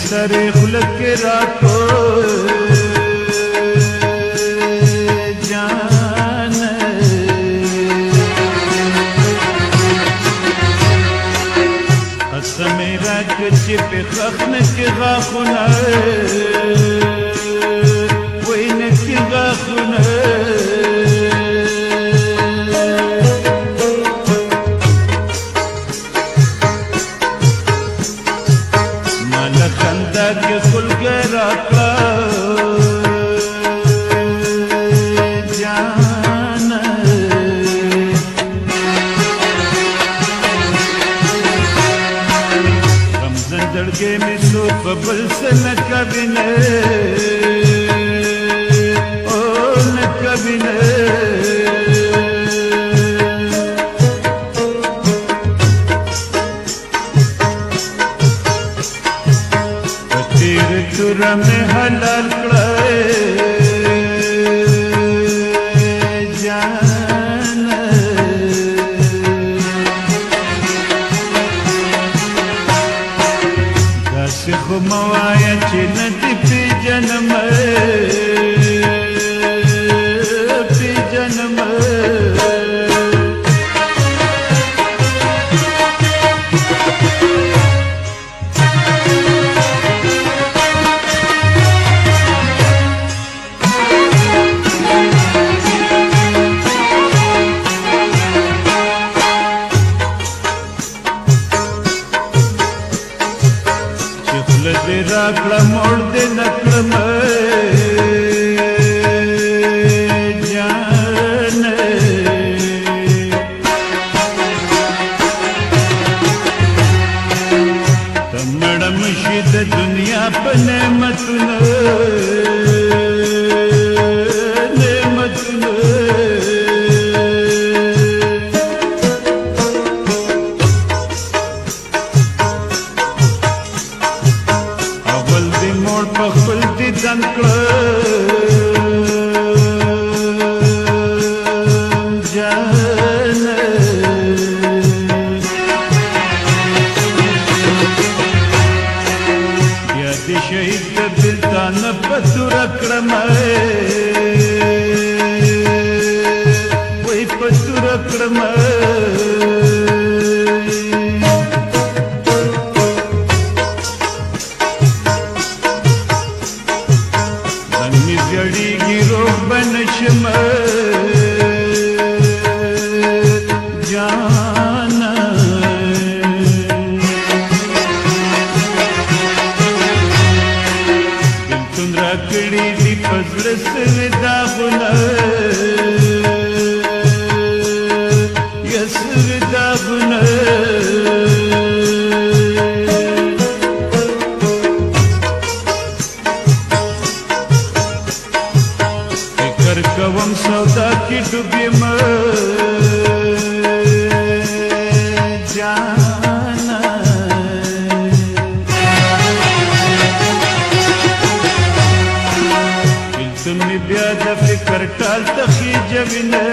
سره خلق کې راکو جان قسم راکړه چې په خخنه کې غاخونه وینه کې غاخونه خندا کې خلق راکړه جان رمضان زړګې مې سو په بل څه نه کوینه او نه کوینه تورا میں حلال کړه جان داسې خو موایا چې نه دې پیژنم دې راکړه مور دې نکړم جان ته مړم شې د دنیا په نعمتونو خپل دې ځان کړه جان بیا دې شهید د بلتان په تور کړم وای په تور کړم زړیږي روح بنشم جان بلتون را کړي دي په زړه سوي داغونه یا سوي داغونه کوم سودا کی ډوبې م جان بلتون می بیا د فکر ټال تخیجوینه